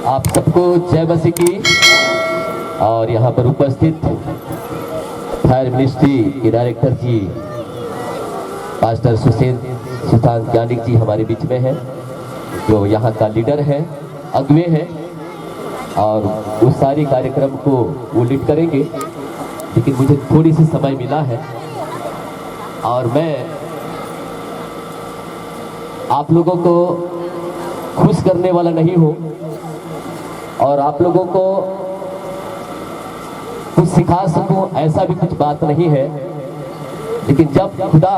आप सबको जय मसीह की। और यहाँ पर उपस्थित फायर मिनिस्ट्री के डायरेक्टर जी पास्टर सुशांत ज्ञानिक जी हमारे बीच में हैं, जो यहाँ का लीडर है, अगुवे हैं, और उस सारी कार्यक्रम को वो लीड करेंगे। लेकिन मुझे थोड़ी सी समय मिला है और मैं आप लोगों को खुश करने वाला नहीं हूँ और आप लोगों को कुछ सिखा सकूं ऐसा भी कुछ बात नहीं है। लेकिन जब खुदा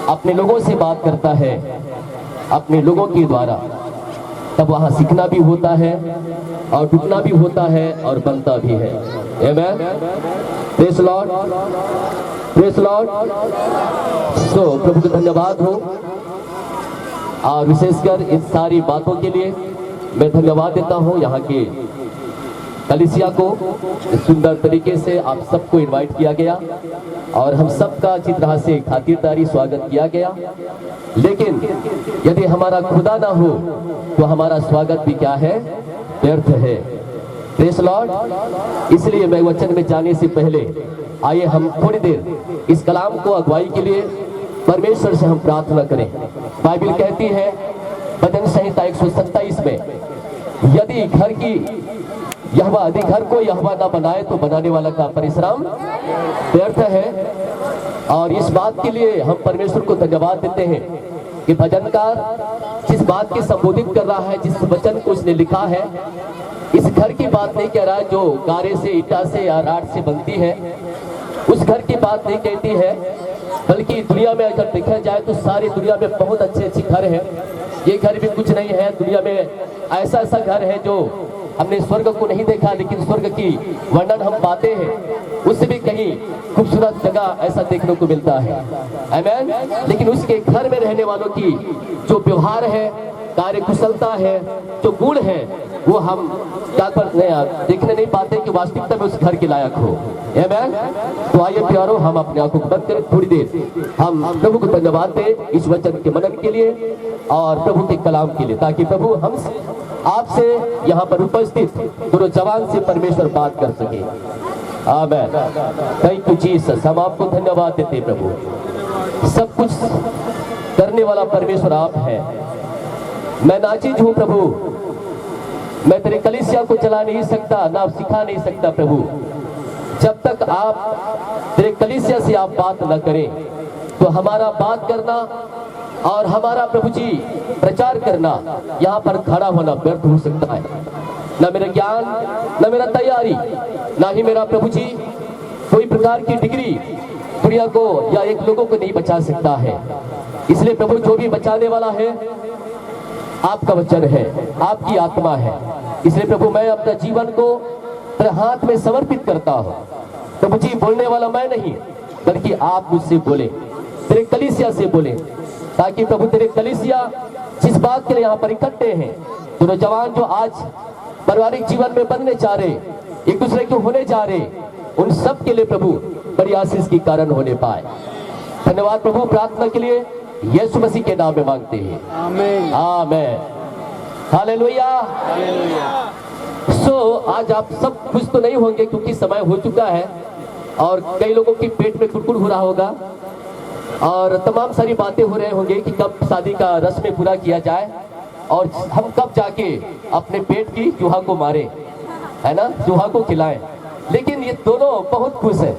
अपने लोगों से बात करता है अपने लोगों के द्वारा, तब वहां सीखना भी होता है और टूटना भी होता है और बनता भी है। Amen. Praise Lord, praise Lord. So प्रभु का धन्यवाद हो और विशेषकर इन सारी बातों के लिए मैं धन्यवाद देता हूं यहाँ के कलीसिया को। सुंदर तरीके से आप सबको इनवाइट किया गया और हम सबका अच्छी तरह से खातिरदारी स्वागत किया गया। लेकिन यदि हमारा खुदा ना हो तो हमारा स्वागत भी क्या है, व्यर्थ है। Praise Lord. इसलिए मैं वचन में जाने से पहले आइए हम थोड़ी देर इस कलाम को अगुवाई के लिए परमेश्वर से हम प्रार्थना करें। बाइबल कहती है भजन संहिता 127 में, यदि घर की यदि घर को यहोवा ना बनाए तो बनाने वाला का परिश्रम व्यर्थ है। और इस बात के लिए हम परमेश्वर को धन्यवाद देते हैं कि भजनकार जिस बात के संबोधित कर रहा है, जिस वचन को उसने लिखा है, इस घर की बात नहीं कह रहा है जो गारे से, ईटा से या राड से बनती है। उस घर की बात नहीं कहती है, बल्कि दुनिया में अगर देखा जाए तो सारी दुनिया में बहुत अच्छे अच्छे घर हैं। ये घर भी कुछ नहीं है, दुनिया में ऐसा ऐसा घर है जो हमने स्वर्ग को नहीं देखा, लेकिन स्वर्ग की वर्णन हम पाते हैं, उससे भी कहीं खूबसूरत जगह ऐसा देखने को मिलता है। आमेन। लेकिन उसके घर में रहने वालों की जो व्यवहार है, कार्यकुशलता है, जो गुण है, वो हम देखने नहीं पाते कि वास्तविकता में उस घर के लायक हो। आमेन। तो आइए प्यारो, हम अपने आंखों को बंद करें, थोड़ी देर हम प्रभु को धन्यवाद दें इस वचन के मनन के लिए और प्रभु के कलाम के लिए, ताकि प्रभु हमसे, आपसे यहाँ पर उपस्थित दोनों जवान से परमेश्वर बात कर सके। आमेन। Thank you Jesus. हम आपको धन्यवाद देते प्रभु। सब कुछ करने वाला परमेश्वर आप है। मैं नाचीज हूँ प्रभु, मैं तेरे कलीसिया को चला नहीं सकता, ना सिखा नहीं सकता प्रभु, जब तक आप तेरे कलीसिया से आप बात न करें। तो हमारा बात करना और हमारा प्रभु जी प्रचार करना, यहाँ पर खड़ा होना व्यर्थ हो सकता है। न मेरा ज्ञान, न मेरा तैयारी, ना ही मेरा प्रभु जी कोई प्रकार की डिग्री दुनिया को या एक लोगों को नहीं बचा सकता है। इसलिए प्रभु, जो भी बचाने वाला है आपका वचन है, आपकी आत्मा है। इसलिए प्रभु, मैं अपना जीवन को तेरे हाथ में समर्पित करता हूँ। प्रभु जी, बोलने वाला मैं नहीं, बल्कि आप मुझसे बोले, तेरे कलीसिया से बोले, ताकि प्रभु तेरे कलीसिया जिस बात के लिए यहाँ पर इकट्ठे हैं, दोनों जवान जो आज पारिवारिक जीवन में बनने जा रहे, एक दूसरे के होने जा रहे, उन सब के लिए प्रभु बड़ी आशीष की कारण होने पाए। धन्यवाद प्रभु। प्रार्थना के लिए यीशु मसीह के नाम में मांगते हैं, आमीन, आमीन, हालेलुया। सो आज आप सब खुश तो नहीं होंगे क्योंकि समय हो चुका है और कई लोगों की पेट में कुड़कुड़ हो रहा होगा और तमाम सारी बातें हो रहे होंगे कि कब शादी का रस्म पूरा किया जाए और हम कब जाके अपने पेट की चूहा को मारे, है ना, चूहा को खिलाएं। लेकिन ये दोनों बहुत खुश है।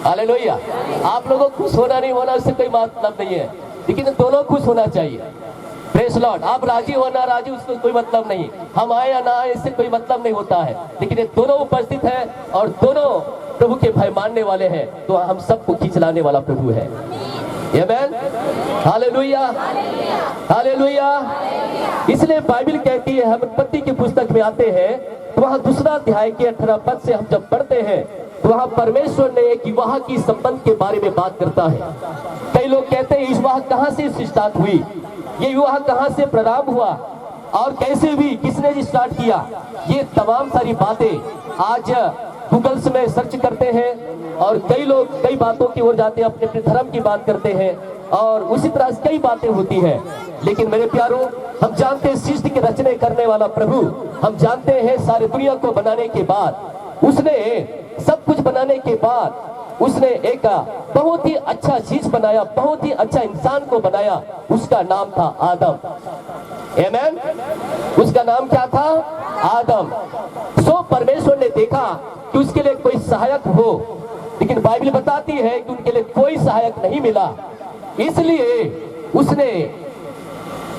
हालेलुया। आप लोगों को खुश होना नहीं होना उससे कोई मतलब नहीं है, लेकिन दोनों खुश होना चाहिए। Praise Lord. आप राजी हो ना राजी, उसको कोई मतलब नहीं, हम आए या ना आए इससे कोई मतलब नहीं होता है। लेकिन ये दोनों उपस्थित है और दोनों प्रभु के भय मानने वाले हैं, तो हम सबको खींच लाने वाला प्रभु है। आमेन, हालेलुया, हालेलुया। इसलिए बाइबल कहती है, हम उत्पत्ति की पुस्तक में आते हैं तो वहां दूसरा अध्याय के 18 पद से हम जब पढ़ते हैं तो वहां परमेश्वर ने एक विवाह की संबंध के बारे में बात करता है। कई लोग कहते हैं इस विवाह कहां से स्टार्ट हुई, ये विवाह कहां से प्रारंभ हुआ और कैसे हुई, किसने स्टार्ट किया। ये तमाम सारी बातें आज गूगल्स में सर्च करते हैं और कई लोग कई बातों की ओर जाते हैं, अपने अपने धर्म की बात करते हैं और उसी तरह से कई बातें होती हैं। लेकिन मेरे प्यारों, हम जानते हैं सृष्टि के रचने करने वाला प्रभु, हम जानते हैं सारे दुनिया को बनाने के बाद उसने सब कुछ बनाने के बाद उसने एक बहुत ही अच्छा चीज बनाया, बहुत ही अच्छा इंसान को बनाया। उसका नाम था आदम। आमेन। उसका नाम क्या था? आदम। सो परमेश्वर ने देखा कि उसके लिए कोई सहायक हो, लेकिन बाइबल बताती है कि उनके लिए कोई सहायक नहीं मिला। इसलिए उसने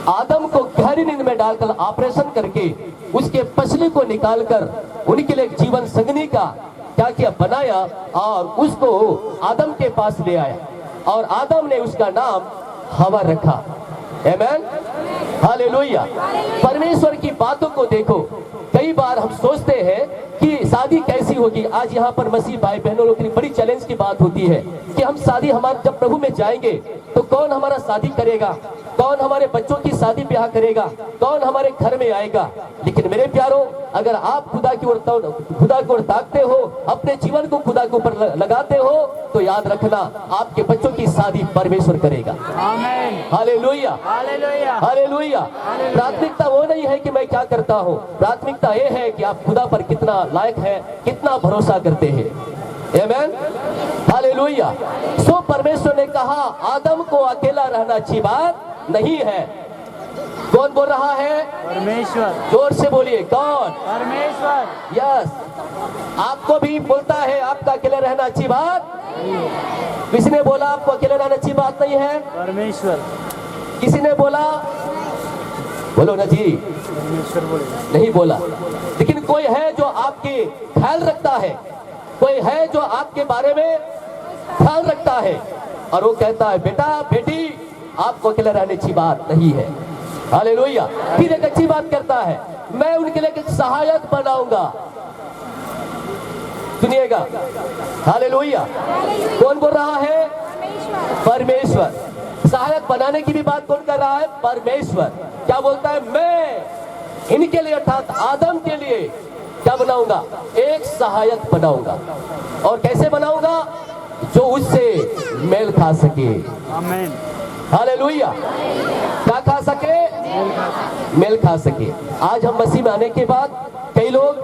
आदम को गहरी नींद में डालकर ऑपरेशन करके उसके पसली को निकालकर उनके लिए जीवन संगनी का क्या किया, बनाया और उसको आदम के पास ले आया और आदम ने उसका नाम हवा रखा। आमेन। हालेलुया। परमेश्वर की बातों को देखो। कई बार हम सोचते हैं कि शादी कैसी होगी। आज यहाँ पर मसीह भाई बहनों लोग के लिए बड़ी चैलेंज की बात होती है कि हम शादी, हमारे जब प्रभु में जाएंगे तो कौन हमारा शादी करेगा, कौन हमारे बच्चों की शादी ब्याह करेगा, कौन हमारे घर में आएगा। लेकिन मेरे प्यारों, अगर आप खुदा की ओर ताकते हो, अपने जीवन को खुदा के ऊपर लगाते हो, तो याद रखना आपके बच्चों की शादी परमेश्वर करेगा। आमीन। Hallelujah, hallelujah, hallelujah. प्राथमिकता वो नहीं है कि मैं क्या करता हूँ, प्राथमिकता ये है कि आप खुदा पर कितना लायक है, कितना भरोसा करते हैं। आमीन। हालेलुया। सो परमेश्वर ने कहा आदम को अकेला रहना अच्छी बात नहीं है। कौन बोल रहा है? परमेश्वर। जोर से बोलिए, कौन? परमेश्वर। यस। आपको भी बोलता है आपका अकेले रहना अच्छी बात? किसी ने बोला आपको अकेले रहना अच्छी बात नहीं है? परमेश्वर। किसी ने बोला? बोलो ना जी। परमेश्वर बोले। नहीं बोला। लेकिन कोई है जो आपके ख्याल रखता है, कोई है जो आपके बारे में ख्याल रखता है और वो कहता है बेटा बेटी आपको अकेले रहने की बात नहीं है। हालेलुया। फिर एक अच्छी बात करता है, मैं उनके लिए एक सहायक बनाऊंगा। सुनिएगा। हालेलुया। कौन बोल रहा है? परमेश्वर। सहायक बनाने की भी बात कौन कर रहा है? परमेश्वर। क्या बोलता है? मैं इनके लिए अर्थात आदम के लिए क्या बनाऊंगा? एक सहायक बनाऊंगा। और कैसे बनाऊंगा? जो उससे मेल खा सके। आमीन। हालेलुया। क्या खा सके? मेल खा सके। आज हम मसीह में आने के बाद कई लोग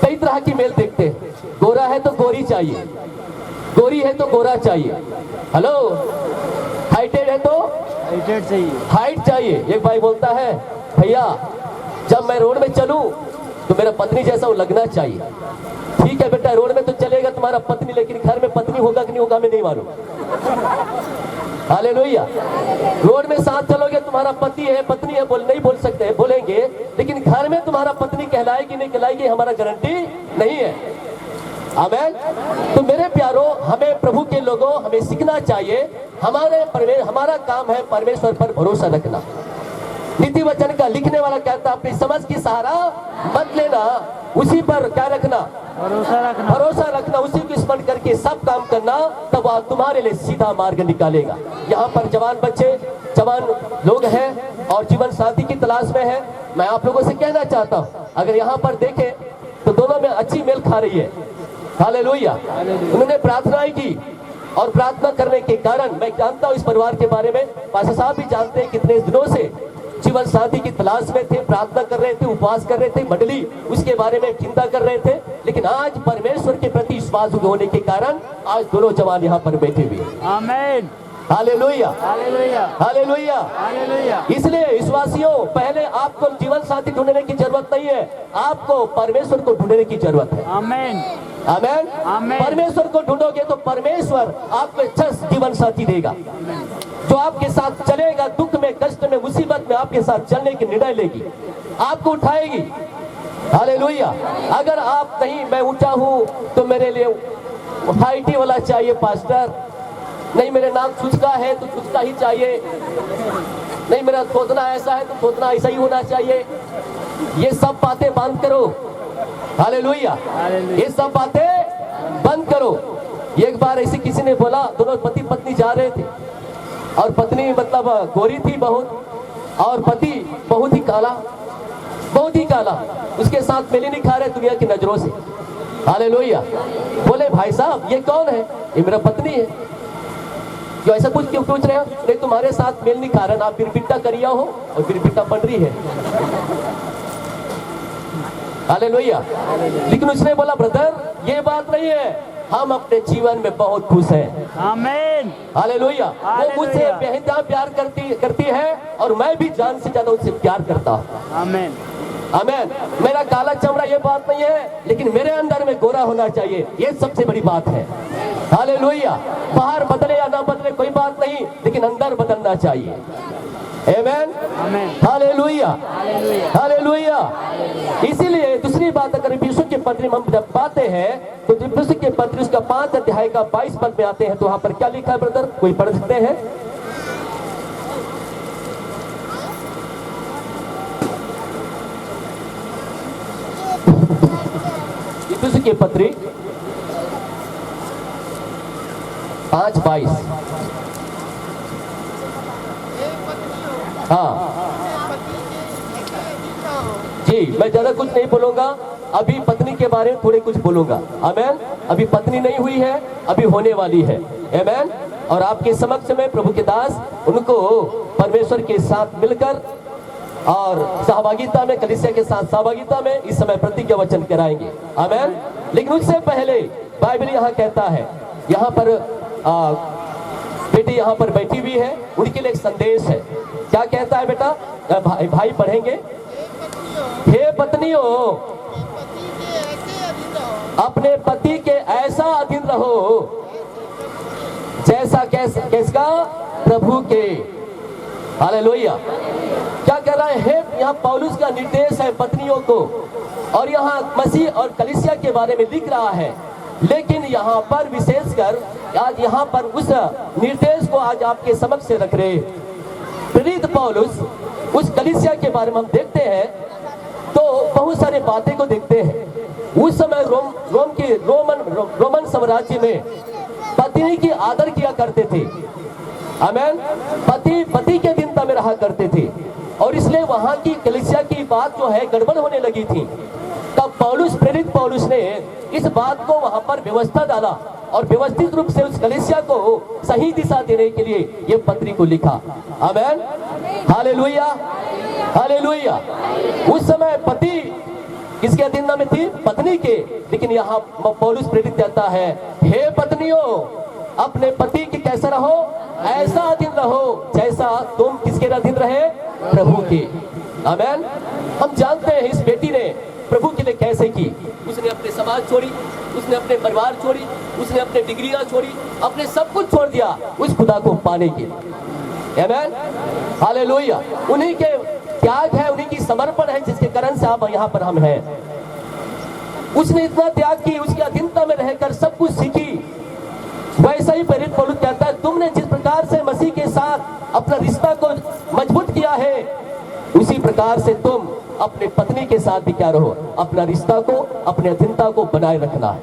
कई तरह की मेल देखते हैं। गोरा है तो गोरी चाहिए, गोरी है तो गोरा चाहिए। हेलो। हाइटेड है तो हाइटेड चाहिए, हाइट चाहिए। एक भाई बोलता है भैया जब मैं रोड में चलूं तो मेरा पत्नी जैसा वो लगना चाहिए। ठीक है बेटा, रोड में तो चलेगा तुम्हारा पत्नी, लेकिन घर में पत्नी होगा कि नहीं होगा मैं नहीं मालूम। हालेलुया। रोड में साथ चलोगे तुम्हारा पति है पत्नी है बोल नहीं बोल सकते, बोलेंगे, लेकिन घर में तुम्हारा पत्नी कहलाएगी नहीं कहलाएगी हमारा गारंटी नहीं है। आमीन। तो मेरे प्यारो, हमें प्रभु के लोगों हमें सीखना चाहिए। हमारा काम है परमेश्वर पर भरोसा रखना। नीति वचन का लिखने वाला कहता अपनी समझ की सहारा मत लेना, उसी पर क्या रखना? भरोसा रखना। भरोसा रखना, उसी को स्मरण करके सब काम करना, तब वह तुम्हारे लिए सीधा मार्ग निकालेगा। यहाँ पर जवान बच्चे, जवान लोग हैं और जीवन साथी की तलाश में है। मैं आप लोगों से कहना चाहता हूँ, अगर यहाँ पर देखें तो दोनों में अच्छी मेल खा रही है। हालेलुया। उन्होंने प्रार्थनाएं की और प्रार्थना करने के कारण मैं जानता हूँ इस परिवार के बारे में। पास्टर साहब भी जानते हैं कितने दिनों से जीवन साथी की तलाश में थे, प्रार्थना कर रहे थे, उपवास कर रहे थे, मंडली उसके बारे में चिंता कर रहे थे। लेकिन आज परमेश्वर के प्रति विश्वास होने के कारण आज दोनों जवान यहाँ पर बैठे हुए हैं। आमीन। Hallelujah, hallelujah, hallelujah, hallelujah. इसलिए विश्वासियों, पहले आपको जीवन साथी ढूंढने की जरूरत नहीं है, आपको परमेश्वर को ढूंढने की जरूरत है। आमीन। आमीन। आमीन। परमेश्वर को ढूंढोगे तो परमेश्वर आपको अच्छा जीवन साथी देगा, जो आपके साथ चलेगा, दुख में, कष्ट में, मुसीबत में आपके साथ चलने की निर्णय लेगी, आपको उठाएगी। हालेलुया। अगर आप नहीं, मैं ऊंचा हूं तो मेरे लिए हाइटी वाला चाहिए पास्टर, नहीं मेरे नाम चुचका है तो चुचका ही चाहिए, नहीं मेरा सोचना ऐसा है तो सोचना ऐसा ही होना चाहिए। ये सब बातें बंद करो। हालेलुया। ये सब बातें बंद करो। एक बार ऐसे किसी ने बोला, दोनों पति पत्नी जा रहे थे और पत्नी मतलब गोरी थी बहुत और पति बहुत ही काला, बहुत ही काला, उसके साथ मेले नहीं खा रहे दुनिया की नजरों से। हालेलुया। बोले भाई साहब ये कौन है? ये मेरा पत्नी है। जो ऐसा कुछ क्यों पूछ रहे हो? नहीं तुम्हारे साथ मेल नहीं खा रहा, आप फिर पिट्टा करिया हो और फिर पिट्टा पड़ रही है। हालेलुया। लेकिन उसने बोला ब्रदर ये बात नहीं है, हम अपने जीवन में बहुत खुश हैं। आमीन। हालेलुया। वो मुझसे हालेलुया। बेहद प्यार करती है और मैं भी जान से ज्यादा उससे प्यार करता हूँ। आमीन। आमीन। मेरा काला चमड़ा ये बात नहीं है, लेकिन मेरे अंदर में गोरा होना चाहिए, ये सबसे बड़ी बात है। हालेलुया। बाहर बदले या ना बदले कोई बात नहीं, लेकिन अंदर बदलना चाहिए। आमीन। आमीन। हालेलुया। हालेलुया। हालेलुया। इसीलिए दूसरी बात, अगर यीशु के पत्र में हम जब पाते हैं तो यीशु के पत्र उसका 5 अध्याय का 22 पद में आते हैं, तो वहां पर क्या लिखा है ब्रदर, कोई पढ़ सकते हैं? यीशु के पत्र 5:22। हाँ जी, मैं ज्यादा कुछ नहीं बोलूंगा, अभी पत्नी के बारे में थोड़े कुछ बोलूंगा। आमीन। अभी पत्नी नहीं हुई है, अभी होने वाली है। आमीन। और आपके समक्ष में प्रभु के दास उनको परमेश्वर के साथ मिलकर और सहभागिता में, कलीसिया के साथ सहभागिता में इस समय प्रतिज्ञा वचन कराएंगे। आमीन। लेकिन उससे पहले बाइबल यहाँ कहता है, यहाँ पर बेटी यहाँ पर बैठी हुई है, उनके लिए एक संदेश है। क्या कहता है बेटा? भाई पढ़ेंगे। हे पत्नियों, अपने पति के ऐसा अधीन रहो जैसा किसका? प्रभु के। हालेलुया। क्या कह रहा है? यहाँ पौलुस का निर्देश है पत्नियों को, और यहाँ मसीह और कलीसिया के बारे में लिख रहा है। लेकिन यहाँ पर विशेषकर आज यहाँ पर उस निर्देश को आज आपके समक्ष से रख रहे प्रेरित पौलुस उस कलीसिया के बारे में हम देखते हैं तो बहुत सारी बातें को देखते हैं। उस समय रोमन साम्राज्य में पत्नी की आदर किया करते थे। आमीन। पति के अधीनता में रहा करते थे, और इसलिए वहां की कलीसिया की बात जो है गड़बड़ होने लगी थी। तब प्रेरित पौलुस ने इस बात को वहां पर व्यवस्था डाला और व्यवस्थित रूप से उस कलीसिया को सही दिशा देने के लिए ये पत्री को लिखा। आमीन। हालेलुया। हालेलुया। उस समय पति किसके अधीनता में थी? पत्नी के। लेकिन यहाँ पौलुस प्रेरित कहता है, हे पत्नियों, अपने पति के कैसा रहो? ऐसा अधीन रहो जैसा तुम किसके अधीन रहे? प्रभु के। आमीन। हम जानते हैं इस बेटी ने प्रभु के लिए कैसे की। उसने अपने समाज छोड़ी, उसने अपने परिवार छोड़ी, उसने अपने डिग्रियां छोड़ी, अपने सब कुछ छोड़ दिया उस खुदा को पाने के लिए। आमीन। हालेलुया। उन्हीं के त्याग है, उन्हीं की समर्पण है जिसके कारण से आप यहाँ पर हम हैं। उसने इतना त्याग की, उसकी अधीनता में रहकर सब कुछ सीखी। वैसा ही प्रेरित पौलुस कहता है, तुमने जिस प्रकार से मसीह के साथ अपना रिश्ता को मजबूत किया है, उसी प्रकार से तुम अपने पत्नी के साथ भी क्या रहो? अपना रिश्ता को, अपनी अधीनता को बनाए रखना है।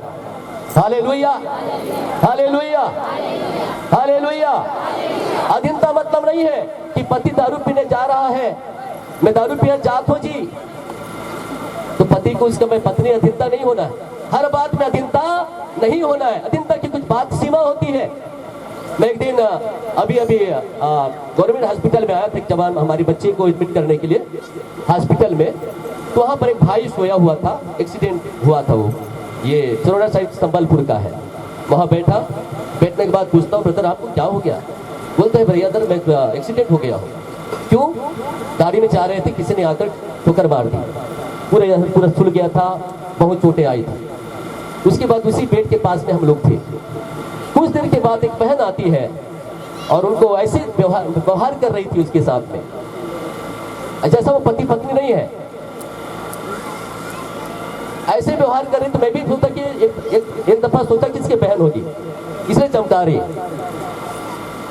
हालेलुया। हालेलुया। हालेलुया। अधीनता मतलब नहीं है कि पति दारू पीने जा रहा है, मैं दारू पीने जात हो जी, तो पति को उसका मैं पत्नी अधीनता नहीं होना है। हर बात में अधीनता नहीं होना है। अधीनता की कुछ बात सीमा होती है। मैं एक दिन अभी गवर्नमेंट हॉस्पिटल में आया था, एक जवान हमारी बच्चे को एडमिट करने के लिए हॉस्पिटल में। तो वहाँ पर एक भाई सोया हुआ था, एक्सीडेंट हुआ था। वो ये सरोड़ा साइड संबलपुर का है। वहाँ बैठने के बाद पूछता हूँ, ब्रदर आपको क्या हो गया? बोलते हैं भैया दर मैं एक्सीडेंट हो गया हूँ। क्यों? गाड़ी में जा रहे थे, किसी ने आकर ठोकर मार दी, पूरा सुल गया था, बहुत चोटें आई थी। उसके बाद उसी बेड के पास में हम लोग थे। कुछ देर के बाद एक बहन आती है और उनको ऐसे व्यवहार कर रही थी उसके साथ में, जैसा वो पति पत्नी नहीं है, ऐसे व्यवहार कर रही। तो मैं भी सोचा कि एक दफा सोचा किसके बहन होगी, इसलिए चमका रही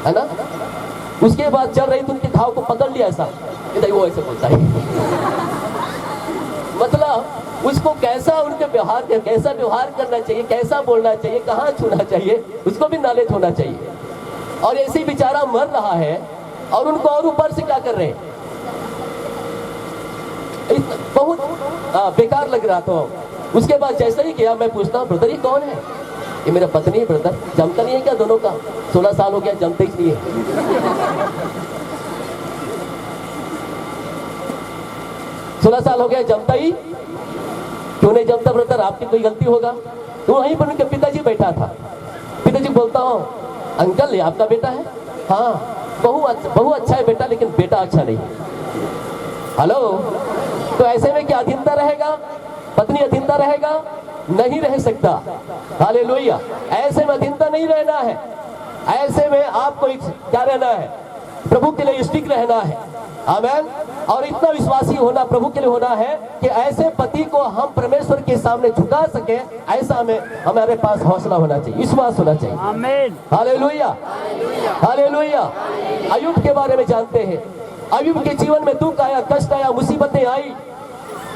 है ना। उसके बाद चल रही तो उनके घाव को पकड़ लिया ऐसा, वो ऐसे बोलता है मतलब उसको कैसा उनके कैसा व्यवहार करना चाहिए, कैसा बोलना चाहिए, कहाँ छूना चाहिए, उसको भी नॉलेज होना चाहिए। और ऐसे ही बेचारा मर रहा है और उनको और ऊपर से क्या कर रहे हैं, बहुत बेकार लग रहा था। उसके बाद जैसे ही गया, मैं पूछता हूँ ब्रदर ये कौन है? ये मेरा पत्नी है ब्रदर, जमता नहीं है क्या दोनों का? 16 साल हो गया, जमते ही नहीं है। 16 साल हो गया, जमता ही क्यों नहीं जमता ब्रदर? आपकी कोई गलती होगा। तो वहीं पर उनके पिताजी बैठा था। पिताजी बोलता हूँ, अंकल ये आपका बेटा है? हाँ, बहु अच्छा है बेटा, लेकिन बेटा अच्छा नहीं है। हेलो, तो ऐसे में क्या अधीनता रहेगा? पत्नी अधीनता रहेगा? नहीं रह सकता। हालेलुया। ऐसे में अधीनता नहीं रहना है। ऐसे में आपको क्या रहना है? प्रभु के लिए स्टिक रहना है। आमेन। और इतना विश्वासी होना प्रभु के लिए होना है कि ऐसे पति को हम परमेश्वर के सामने झुका सके, ऐसा में हमारे पास हौसला होना चाहिए, विश्वास होना चाहिए। आमीन। Hallelujah, hallelujah. अय्यूब के बारे में जानते हैं। अय्यूब के जीवन में दुख आया, कष्ट आया, मुसीबतें आई,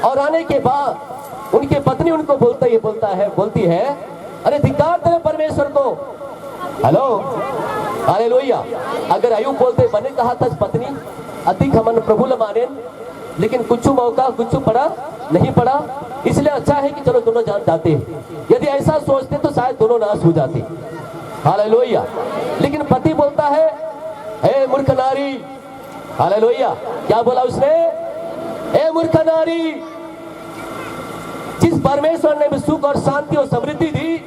और आने के बाद उनके पत्नी उनको बोलती है अरे धिक्कार तेरे परमेश्वर को। Hello, hallelujah. अगर अय्यूब बोलते बने कहा था पत्नी अधिक हमन प्रभु ल माने, लेकिन कुछ मौका कुछ पड़ा नहीं पड़ा, इसलिए अच्छा है कि चलो दोनों जान जाते हैं। यदि ऐसा सोचते तो शायद दोनों नाश हो जाते। हालेलुया। लेकिन पति बोलता है हे मूर्ख नारी। हालेलुया। क्या बोला उसने? हे मूर्ख नारी, जिस परमेश्वर ने भी सुख और शांति और समृद्धि दी,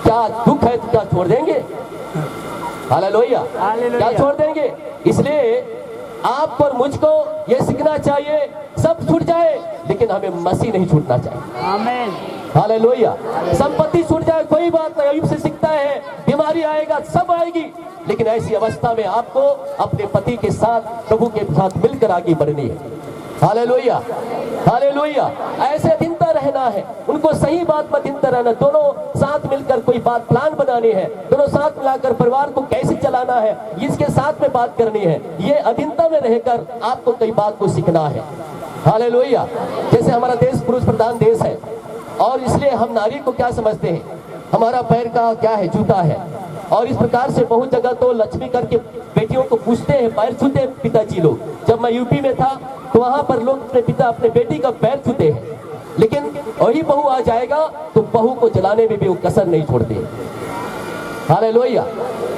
क्या दुख है तो क्या छोड़ देंगे? हालेलुया। क्या छोड़ देंगे? इसलिए आपको और मुझको ये सीखना चाहिए, सब छूट जाए लेकिन हमें मसीह नहीं छूटना चाहिए। आमीन। हालेलुया। संपत्ति छूट जाए कोई बात नहीं, अय्यूब से सीखता है, बीमारी आएगा, सब आएगी, लेकिन ऐसी अवस्था में आपको अपने पति के साथ, प्रभु के साथ मिलकर आगे बढ़नी है। Hallelujah, hallelujah. ऐसे अधीनता रहना है, उनको सही बात में अधीनता रहना, दोनों साथ मिलकर कोई बात प्लान बनानी है, दोनों साथ मिलाकर परिवार को कैसे चलाना है, इसके साथ में बात करनी है। ये अधीनता में रहकर आपको कई बात को सीखना है। हालेलुया। जैसे हमारा देश पुरुष प्रधान देश है, और इसलिए हम नारी को क्या समझते हैं? हमारा पैर का क्या है? जूता है। और इस प्रकार से बहुत जगह तो लक्ष्मी करके बेटियों को पूछते हैं, पैर छूते हैं पिताजी लोग। जब मैं यूपी में था तो वहां पर लोग अपने पिता अपने बेटी का पैर छूते हैं, लेकिन वही बहू आ जाएगा तो बहू को जलाने में भी वो कसर नहीं छोड़ते। हालेलुया।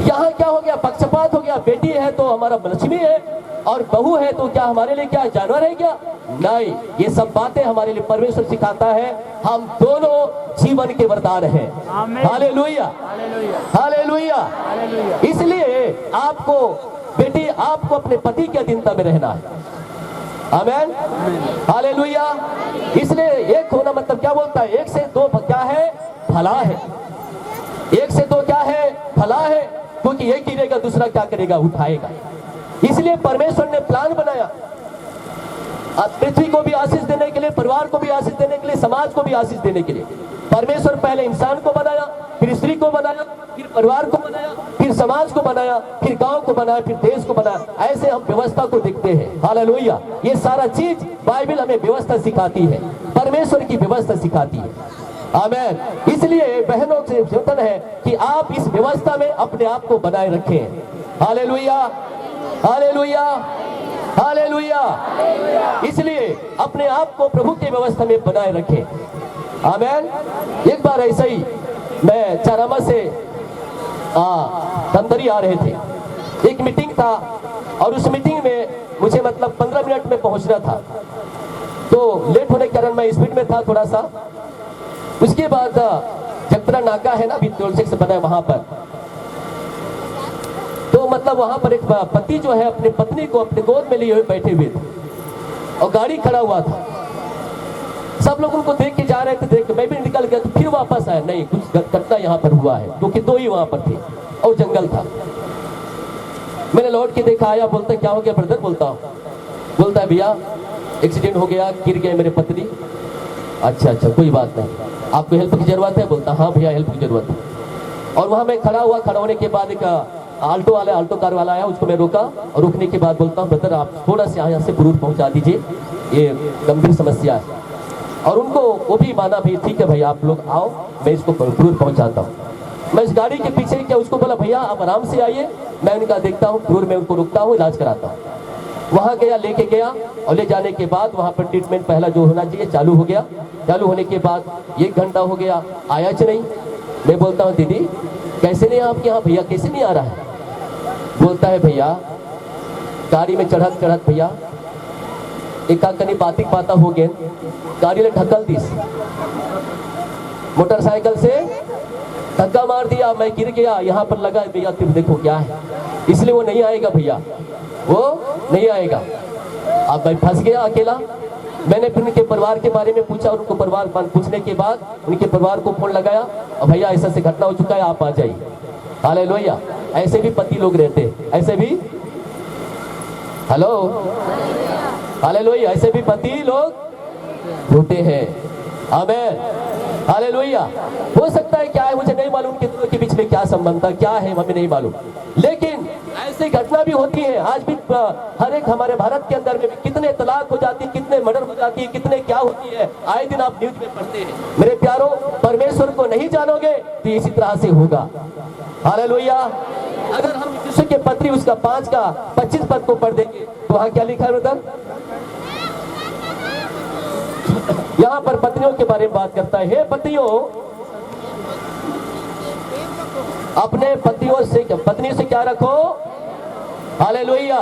यहाँ क्या हो गया? पक्षपात हो गया। बेटी है तो हमारा लक्ष्मी है, और बहू है तो क्या हमारे लिए क्या जानवर है क्या? नहीं, ये सब बातें हमारे लिए परमेश्वर सिखाता है। हम दोनों जीवन के वरदान हैं। Hallelujah, hallelujah. इसलिए आपको बेटी, आपको अपने पति की अधीनता में रहना है। आमेन, हालेलुया। इसलिए एक होना मतलब क्या बोलता है? एक से दो क्या है? भला है। एक से दो क्या है? भला है, क्योंकि एक गिरेगा दूसरा क्या करेगा? उठाएगा। इसलिए परमेश्वर ने प्लान बनाया पृथ्वी को भी आशीष देने के लिए, परिवार को भी आशीष देने के लिए, समाज को भी आशीष देने के लिए। परमेश्वर पहले इंसान को बनाया, फिर स्त्री को बनाया, फिर परिवार को बनाया, फिर समाज को बनाया, फिर गांव को बनाया, फिर देश को बनाया। ऐसे हम व्यवस्था को देखते हैं। हालेलुया। ये सारा चीज बाइबल हमें व्यवस्था सिखाती है, परमेश्वर की व्यवस्था सिखाती है। आमेन। इसलिए बहनों से वचन है कि आप इस व्यवस्था में अपने आप को बनाए रखें। Hallelujah, hallelujah, hallelujah. इसलिए अपने आप को प्रभु की व्यवस्था में बनाए रखें। आमेन। एक बार ऐसे ही मैं चारामा से धमतरी आ रहे थे, एक मीटिंग था, और उस मीटिंग में मुझे मतलब 15 मिनट में पहुंचना था, तो लेट होने के कारण मैं स्पीड में था थोड़ा सा। उसके बाद जगतरा नाका है ना, अभी टोलचेक से बना है वहां पर, तो मतलब वहां पर एक पति जो है अपनी पत्नी को अपने गोद में लिए हुए बैठे हुए थे, और गाड़ी खड़ा हुआ था। सब लोग उनको देख के जा रहे थे, देख के मैं भी निकल गया, तो फिर वापस आया, नहीं कुछ घटना यहाँ पर हुआ है, क्योंकि दो ही वहां पर थे और जंगल था। मैंने लौट के देखा, आया, बोलता क्या हो गया ब्रदर? बोलता है भैया एक्सीडेंट हो गया, गिर गए मेरे पत्नी। अच्छा, कोई बात नहीं, आपको हेल्प की जरूरत है? बोलता हाँ भैया हेल्प की जरूरत है। और वहां मैं खड़ा हुआ, खड़ा होने के बाद एक आल्टो कार वाला आया, उसको मैं रोका, और रुकने के बाद बोलता हूँ ब्रदर आप थोड़ा सा यहाँ से पुरूर पहुंचा दीजिए, ये गंभीर समस्या है। और उनको वो भी माना, भी ठीक है भाई आप लोग आओ, मैं इसको पुरूर पहुंचाता हूँ। मैं इस गाड़ी के पीछे क्या उसको बोला भैया आप आराम से आइए, मैं उनका देखता हूँ, पुरूर में उनको रुकता हूँ, इलाज कराता हूँ। वहां गया, लेके गया, और ले जाने के बाद वहां पर ट्रीटमेंट पहला जो होना चाहिए चालू हो गया। चालू होने के बाद 1 घंटा हो गया, आया च नहीं। मैं बोलता हूँ दीदी कैसे नहीं आपके यहाँ भैया, कैसे नहीं आ रहा है? बोलता है भैया गाड़ी में चढ़त चढ़त भैया एक कनी बातिक पाता हो गए, गाड़ी ने ढकल दी, मोटरसाइकिल से धक्का मार दिया, मैं गिर गया, यहाँ पर लगा भैया तुम देखो क्या है, इसलिए वो नहीं आएगा भैया, वो नहीं आएगा। अब मैं फंस गया अकेला। मैंने फिर उनके परिवार के बारे में पूछा, उनको परिवार पूछने के बाद उनके परिवार को फोन लगाया और भैया ऐसा से घटना हो चुका है, आप आ जाइए। हालेलुया। ऐसे भी पति लोग रहते हैं, ऐसे भी, हेलो हालेलुया, ऐसे भी पति लोग होते हैं। आमीन हालेलुया। हो सकता है क्या है मुझे नहीं मालूम कि दोनों के बीच में क्या संबंध था, क्या है हमें नहीं मालूम, लेकिन ऐसी घटना भी होती है। आज भी हर एक हमारे भारत के अंदर में भी कितने तलाक हो जाती है, कितने मर्डर हो जाती है, कितने क्या होती है, आए दिन आप न्यूज में पढ़ते हैं। मेरे प्यारो, परमेश्वर को नहीं जानोगे तो इसी तरह से होगा। हालेलुया। अगर हम यीशु के पत्री उसका 5 का 25 पद को पढ़ देंगे तो वहां क्या लिखा है उधर? यहाँ पर पत्नियों के बारे में बात करता है। हे पतियों, अपने पत्नी से क्या रखो? हालेलुया।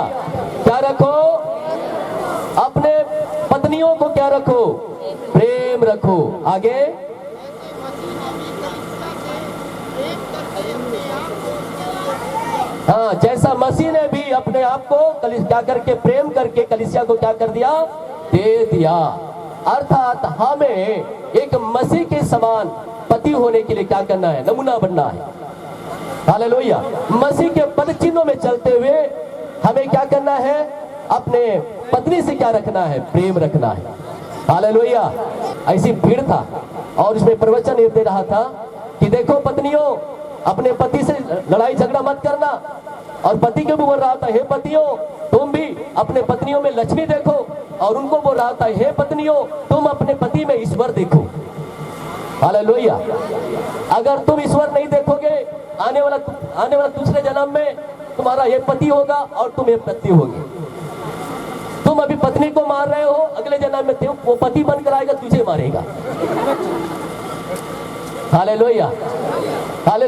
क्या रखो? अपने पत्नियों को क्या रखो? प्रेम रखो। आगे, हाँ, जैसा मसीह ने भी अपने आप को क्या करके प्रेम करके कलीसिया को क्या कर दिया? दे दिया। अर्थात हमें एक मसीह के समान पति होने के लिए क्या करना है? नमूना बनना है। हालेलुया। मसीह के पद चिन्हों में चलते हुए हमें क्या करना है? अपने पत्नी से क्या रखना है? प्रेम रखना है। हालेलुया। ऐसी भीड़ था और इसमें प्रवचन ये दे रहा था कि देखो पत्नियों, अपने पति से लड़ाई झगड़ा मत करना। और पति को भी बोल रहा था, हे पतियों, तुम भी अपने पत्नियों में लक्ष्मी देखो। और उनको बोल रहा था, हे पत्नियों, तुम अपने पति में ईश्वर देखो। हालेलुया। अगर तुम ईश्वर नहीं देखोगे, आने वाला दूसरे जन्म में तुम्हारा ये पति होगा और तुम ये पत्नी होगी। तुम अभी पत्नी को मार रहे हो, अगले जन्म में वो पति बनकर आएगा, तुझे मारेगा। हालेलुया।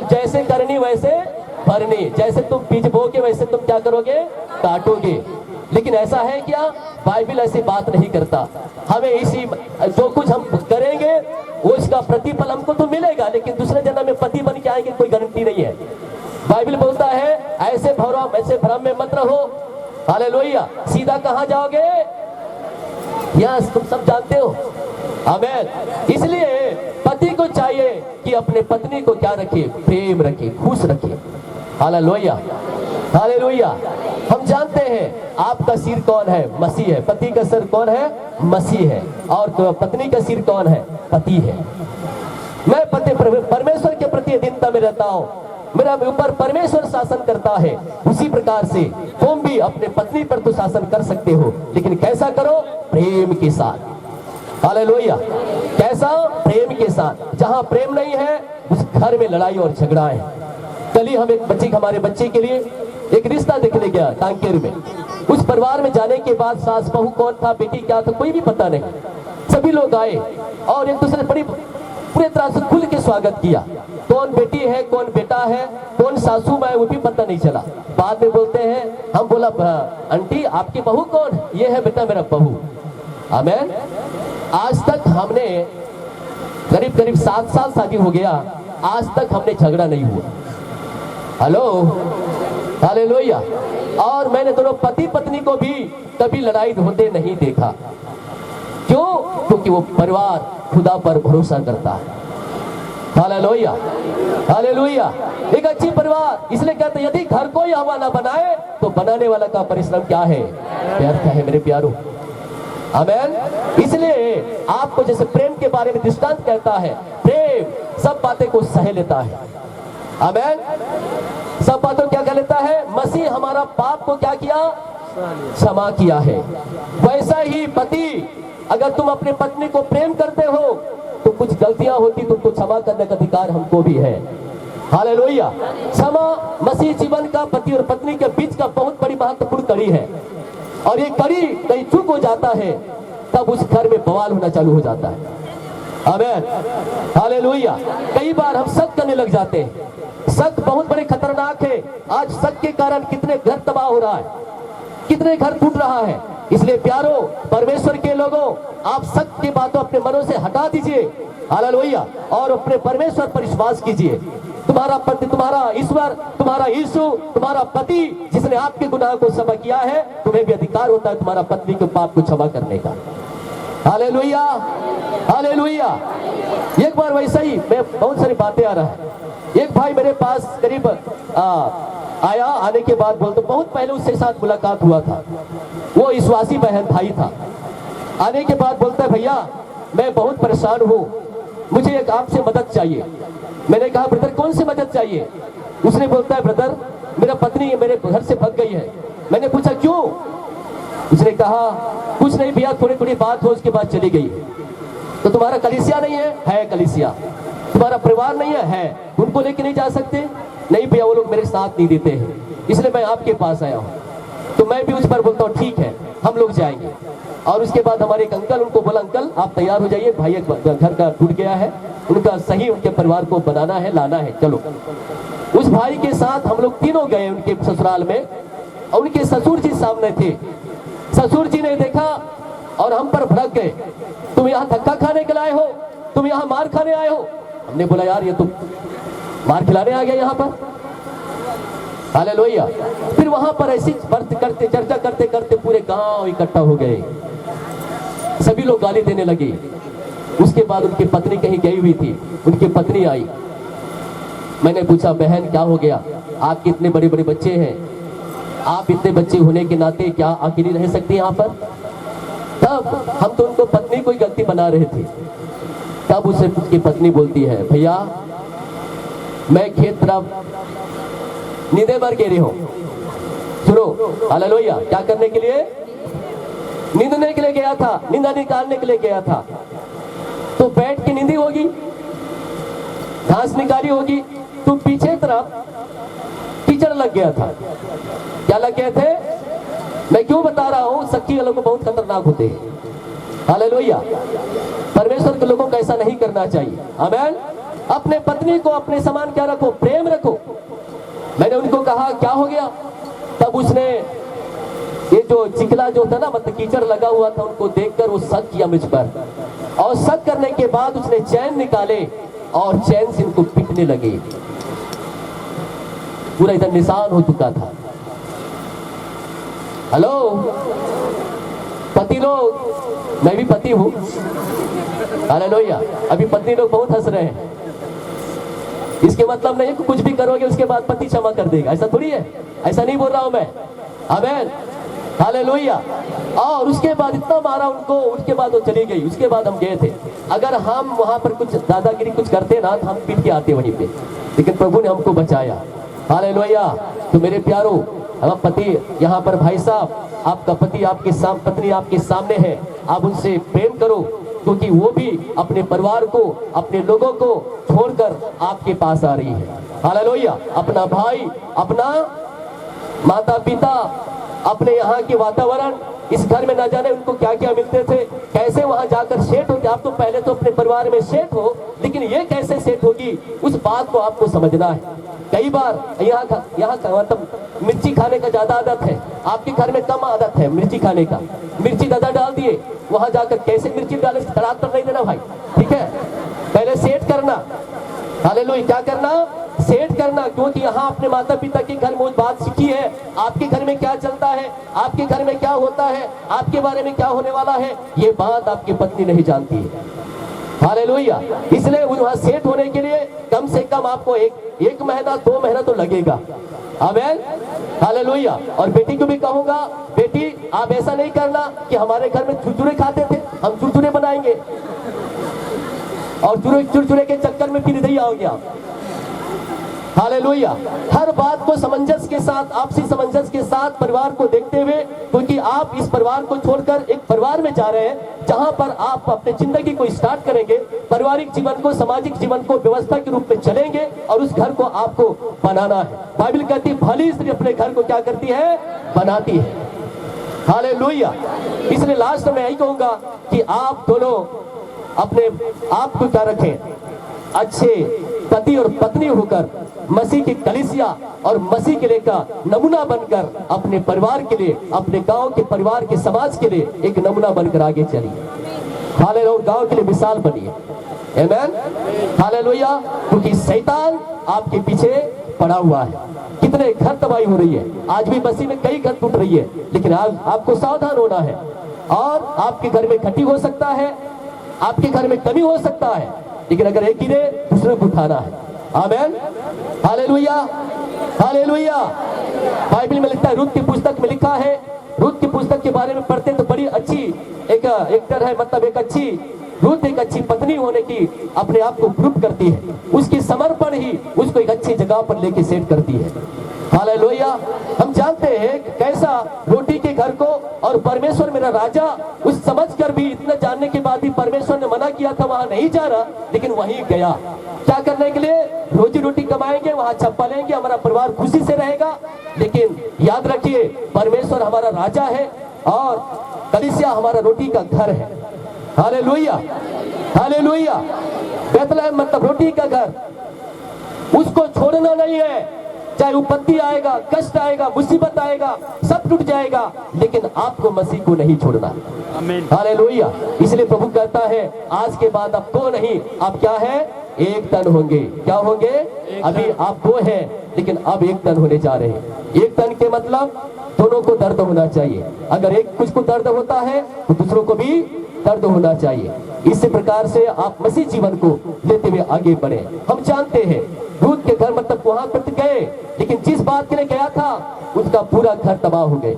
जैसे करनी वैसे भरनी, जैसे तुम बीज बोगे वैसे तुम क्या करोगे? काटोगे। लेकिन ऐसा है क्या? बाइबल ऐसी बात नहीं करता। हमें इसी जो कुछ हम करेंगे वो इसका प्रतिफल हमको तो मिलेगा, लेकिन दूसरे जन्म में पति बन के आएंगे कोई गारंटी नहीं है। बाइबल बोलता है ऐसे भ्रम में मत रहो। हालेलुया। सीधा कहाँ जाओगे? यस, तुम सब जानते हो। आमीन। इसलिए पति को चाहिए कि अपने पत्नी को क्या रखे? प्रेम रखे, खुश रखे। हालेलुया। हालेलुया। हम जानते हैं आपका सिर कौन है? मसीह है। पति का सिर कौन है? मसीह है। और तो पत्नी का सिर कौन है? पति है। मैं परमेश्वर के प्रति अधीनता में रहता हूँ, मेरा ऊपर परमेश्वर शासन करता है। उसी प्रकार से तुम भी अपने पत्नी पर तो शासन कर सकते हो, लेकिन कैसा करो? प्रेम के साथ। हालेलुया। कैसा? प्रेम के साथ। जहां प्रेम नहीं है उस घर में लड़ाई और झगड़ा है। कल ही हम हमारे बच्चे के लिए एक रिश्ता देखने गया कांकेर में। उस परिवार में जाने के बाद सास बहू कौन था, बेटी क्या था, कोई भी पता नहीं। सभी लोग आए और एक दूसरे बड़ी पूरे तरह से खुल के स्वागत किया। कौन बेटी है, कौन बेटा है, कौन सासू माँ है, वो भी पता नहीं चला। बाद में बोलते हैं, हम बोला आंटी आपकी बहू कौन? ये है बेटा मेरा बहू। आमीन। आज तक हमने करीब 7 साल शादी हो गया, आज तक हमने झगड़ा नहीं हुआ। Hello hallelujah. और मैंने दोनों पति पत्नी को भी कभी लड़ाई होते नहीं देखा। क्यों? क्योंकि वो परिवार खुदा पर भरोसा करता है। हालेलुया। हालेलुया। एक अच्छी परिवार, इसलिए कहते हैं यदि घर को ही हवा ना बनाए तो बनाने वाला का परिश्रम क्या है? व्यर्थ है मेरे प्यारों। आमीन। इसलिए आपको जैसे प्रेम के बारे में दृष्टांत कहता है, प्रेम सब बातें को सह लेता है। आमीन। सब बातों क्या कह लेता है? मसीह हमारा पाप को क्या किया? क्षमा किया है। वैसा ही पति, अगर तुम अपने पत्नी को प्रेम करते हो तो कुछ गलतियां होती तुमको क्षमा करने का अधिकार हमको भी है। हालेलुया। क्षमा मसीह जीवन का पति और पत्नी के बीच का बहुत बड़ी महत्वपूर्ण कड़ी है। और ये कड़ी कहीं चूक हो जाता है तब उस घर में बवाल होना चालू हो जाता है। आमीन, हालेलुया। कई बार हम शक करने लग जाते हैं। शक बहुत बड़े खतरनाक है। आज शक के कारण कितने घर तबाह हो रहा है, कितने घर टूट रहा है। इसलिए प्यारो परमेश्वर के लोगों, आप शक की बातों अपने मनों से हटा दीजिए, हालेलुया, और अपने परमेश्वर पर विश्वास कीजिए। तुम्हारा पति, तुम्हारा ईश्वर, तुम्हारा यीशु, तुम्हारा पति जिसने आपके गुनाह को क्षमा किया है, तुम्हें भी अधिकार होता है तुम्हारा पत्नी के पाप को क्षमा करने का। Hallelujah, hallelujah. एक बार वैसा ही मैं बहुत सारी बातें आ रहा है। एक भाई मेरे पास करीब आया, आने के बाद बोलते बहुत पहले उसके साथ मुलाकात हुआ था, वो विश्वासी बहन भाई था। आने के बाद बोलता है भैया मैं बहुत परेशान हूँ, मुझे एक आपसे मदद चाहिए। मैंने कहा ब्रदर कौन सी मदद चाहिए? उसने बोलता है ब्रदर मेरा पत्नी मेरे घर से भाग गई है। मैंने पूछा क्यों? उसने कहा कुछ नहीं भैया, थोड़ी थोड़ी बात हो उसके बाद चली गई। तो तुम्हारा कलीसिया नहीं है? है कलीसिया। तुम्हारा परिवार नहीं है? है। उनको लेके नहीं जा सकते? नहीं भैया वो लोग मेरे साथ नहीं देते हैं, इसलिए मैं आपके पास आया हूँ। तो मैं भी उस पर बोलता हूँ ठीक है हम लोग जाएंगे। और उसके बाद हमारे एक अंकल, उनको बोला अंकल आप तैयार हो जाइए, भाई एक घर का टूट गया है, उनका सही उनके परिवार को बनाना है, लाना है, चलो। उस भाई के साथ हम लोग तीनों गए उनके ससुराल में, और उनके ससुर जी सामने थे। ससुर जी ने देखा और हम पर भड़क गए, तुम यहाँ धक्का खाने के लाए हो, तुम यहाँ मार खाने आए हो। हमने बोला यार ये तुम मार खिलाने आ गए यहाँ पर, हालेलुया। फिर वहां पर ऐसी करते चर्चा करते करते पूरे गांव इकट्ठा हो गए, सभी लोग गाली देने लगे। उसके बाद उनकी पत्नी कहीं गई हुई थी, उनकी पत्नी आई। मैंने पूछा बहन क्या हो गया, आपके इतने बड़े बड़े बच्चे हैं, आप इतने बच्चे होने के नाते क्या अकेली रह सकती यहाँ पर? तब हम तो उनको पत्नी को ही गलती बना रहे थे। तब उसे उसकी पत्नी बोलती है भैया मैं खेत तरफ नींदे भर के रही हूं। सुनो हालेलुया, क्या करने के लिए? नींदने के लिए गया था, नींदा निकालने के लिए गया था। तो बैठ के नींदी होगी, घास निकाली होगी, तो पीछे तरफ कीचड़ लग गया था। क्या लग गए थे? मैं क्यों बता रहा हूं, सच्ची लोगों को बहुत खतरनाक होते हैं। हालेलुया, परमेश्वर के लोगों को ऐसा नहीं करना चाहिए। आमीन। अपने पत्नी को अपने समान क्या रखो, प्रेम रखो। मैंने उनको कहा क्या हो गया? तब उसने ये जो चिकला जो था ना, मतलब कीचड़ लगा हुआ था, उनको देखकर वो शक किया मुझ पर, और शक करने के बाद उसने चैन निकाले और चैन से इनको पीटने लगे। पूरा इधर निशान हो चुका था। हेलो पति लोग, मैं भी पति हूं, हालेलुया। अभी पत्नी लोग बहुत हंस रहे हैं। इसके मतलब नहीं कि कुछ भी करोगे उसके बाद पति क्षमा कर देगा, ऐसा थोड़ी है, ऐसा नहीं बोल रहा हूं मैं। आमीन, हालेलुया। और उसके बाद इतना मारा उनको, उसके बाद वो चली गई। उसके बाद हम गए थे, अगर हम वहां पर कुछ दादागिरी कुछ करते ना तो हम पीट के आते वहीं पे, लेकिन प्रभु ने हमको बचाया। हालेलुया। तो मेरे प्यारो, हम पति यहाँ पर, भाई साहब आपका पति आपके पत्नी आपके सामने है, आप उनसे प्रेम करो, क्योंकि वो भी अपने परिवार को, अपने लोगों को छोड़कर आपके पास आ रही है। हालेलुया। अपना भाई, अपना माता पिता, अपने यहाँ के वातावरण, इस घर में न जाने उनको क्या क्या मिलते थे, कैसे वहां जाकर सेट होते। आप तो पहले तो अपने परिवार में सेट हो, लेकिन ये कैसे सेट होगी, उस बात को आपको समझना है। कई बार यहाँ मतलब मिर्ची खाने का ज्यादा आदत है, आपके घर में कम आदत है मिर्ची खाने का, मिर्ची ज्यादा डाल दिए, वहां जाकर कैसे मिर्ची डाले, खराब कर नहीं देना भाई, ठीक है। पहले सेट करना, हालेलुया। क्या करना? सेट करना, क्योंकि यहाँ अपने माता पिता के घर में वो बात सीखी है, आपके घर में क्या चलता है, आपके घर में क्या होता है, आपके बारे में क्या होने वाला है, ये बात आपकी पत्नी नहीं जानती है। हालेलुया। इसलिए वहां सेट होने के लिए कम से कम आपको एक महीना 2 महीना तो लगेगा। आमीन, हालेलुया। और बेटी को भी कहूंगा, बेटी आप ऐसा नहीं करना कि हमारे घर में चुरचुरे खाते थे, हम चुरचुरे बनाएंगे, और चुरचुरे के चक्कर में फिर इधर ही आओगे आप। हालेलुया। हर बात को समंजस के साथ, आपसी समंजस के साथ परिवार को देखते हुए, क्योंकि आप इस परिवार को छोड़कर एक परिवार में जा रहे हैं जहां पर आप अपने जिंदगी को स्टार्ट करेंगे, पारिवारिक जीवन को, सामाजिक जीवन को व्यवस्था के रूप में चलेंगे, और उस घर को आपको बनाना है। बाइबल कहती है भली स्त्री अपने घर को क्या करती है? बनाती है। हालेलुया। इसलिए लास्ट में यही कहूंगा कि आप दोनों अपने आप को क्या रखें, अच्छे पति और पत्नी होकर मसीह की कलीसिया और मसीह के लिए का नमूना बनकर अपने परिवार के लिए, अपने गांव के परिवार के समाज के लिए एक नमूना बनकर आगे चलिए। हालेलुया। और गांव के लिए मिसाल बनिए। आमीन। हालेलुया। क्योंकि शैतान आपके पीछे पड़ा हुआ है। कितने घर तबाही हो रही है, आज भी मसीह में कई घर टूट रही है, लेकिन आज आपको सावधान होना है। और आपके घर में घटी हो सकता है, आपके घर में कमी हो सकता है, लेकिन अगर एक गिरे दूसरे को उठाना है। आमीन। हालेलुया। हालेलुया। बाइबल में लिखता है, रूत की पुस्तक में लिखा है, रूत की पुस्तक के बारे में पढ़ते तो बड़ी अच्छी एक एक्टर है, मतलब एक अच्छी रूत एक अच्छी पत्नी होने की अपने आप को प्रूव करती है। उसकी समर्पण ही उसको एक अच्छी जगह पर लेके सेट करती है। हालेलुया। हम जानते हैं कैसा रोटी के घर को और परमेश्वर मेरा राजा, उस समझकर भी, इतना जानने के बाद भी परमेश्वर ने मना किया था वहां नहीं जाना, लेकिन वहीं गया। क्या करने के लिए? रोजी रोटी कमाएंगे, वहां छप्पा लेंगे, हमारा परिवार खुशी से रहेगा। लेकिन याद रखिए, परमेश्वर हमारा राजा है और कलीसिया हमारा रोटी का घर है। हालेलुया। हालेलुया। बैतलहम मतलब रोटी का घर, उसको छोड़ना नहीं है। चाहे उपत्ति आएगा, कष्ट आएगा, मुसीबत आएगा, सब टूट जाएगा, लेकिन आपको मसीह को नहीं छोड़ना। आमीन। हालेलुया। इसलिए प्रभु कहता है, आज के बाद आप को नहीं, आप क्या है? एक तन होंगे। क्या होंगे? अभी आप दो हैं, लेकिन अब एक तन होने जा रहे हैं। एक तन के मतलब दोनों को दर्द होना चाहिए। अगर एक कुछ को दर्द होता है तो दूसरों को भी दर्द होना चाहिए। इसी प्रकार से आप मसीह जीवन को लेते हुए आगे बढ़े। हम जानते हैं रूत के घर मतलब वहां तक गए, लेकिन जिस बात के लिए गया था उसका पूरा घर तबाह हो गए।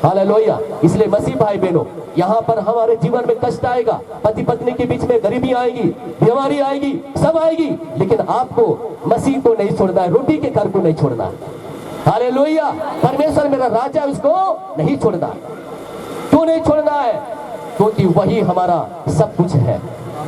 हालेलुया। इसलिए मसीह भाई बहनों, यहाँ पर हमारे जीवन में कष्ट आएगा, पति पत्नी के बीच में गरीबी आएगी, बीमारी आएगी, सब आएगी, लेकिन आपको मसीह को नहीं छोड़ना है, रोटी के घर को नहीं छोड़ना है। हालेलुया। परमेश्वर मेरा राजा, उसको नहीं छोड़ना। क्यों नहीं छोड़ना है? क्योंकि वही हमारा सब कुछ है।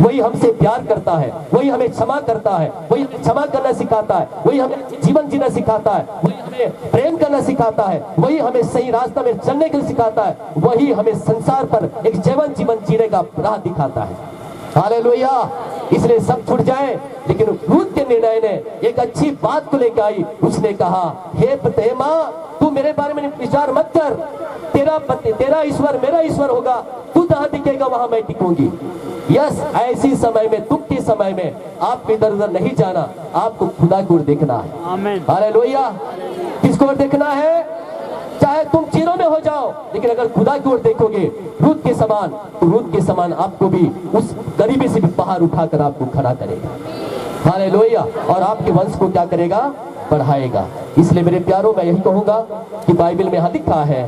वही हमसे प्यार करता है, वही हमें क्षमा करता है, वही हमें क्षमा करना सिखाता है, वही हमें जीवन जीना सिखाता है, वही हमें प्रेम करना सिखाता है, वही हमें सही रास्ता में चलने के लिए सिखाता है, वही हमें संसार पर एक जीवन जीने का राह दिखाता है। हालेलुया। इसलिए सब छूट जाए, लेकिन रूत के निर्णय ने एक अच्छी बात को लेकर आई। उसने कहा, हे प्रेमा, तू मेरे बारे में विचार मत कर, तेरा पति, तेरा ईश्वर मेरा ईश्वर होगा, तू जहां टिकेगा वहां मैं टिकूंगी। यस, ऐसी समय में, दुख के समय में आपको इधर उधर नहीं जाना, आपको खुदा की ओर देखना है। आमीन। हालेलुया। किसको ओर देखना है? चाहे तुम चीरों में हो जाओ, लेकिन अगर खुदा की ओर देखोगे रूत के समान, तो रूत के समान आपको भी उस गरीबी से भी बाहर उठाकर आपको खड़ा करेगा। हालेलुया। और आपके वंश को क्या करेगा? बढ़ाएगा। इसलिए मेरे प्यारों, मैं यही कहूंगा कि बाइबल में यहाँ लिखा है,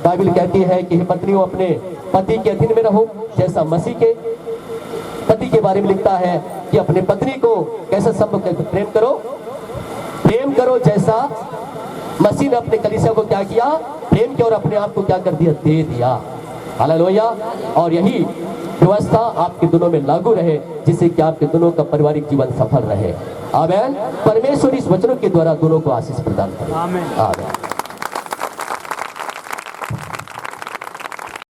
बाइबल कहती है कि पत्नियों अपने पति के अधीन में रहो, जैसा मसीह के पति के बारे में लिखता है कि अपने पत्नी को कैसा सब प्रेम करो जैसा मसीह ने अपने कलीसिया को क्या किया? प्रेम किया और अपने आप को क्या कर दिया? दे दिया। हालेलुया। और यही व्यवस्था आपके दोनों में लागू रहे, जिससे कि आपके दोनों का पारिवारिक जीवन सफल रहे। आमीन। परमेश्वर इस वचनों के द्वारा दोनों को आशीष प्रदान करे। आमीन। आमीन।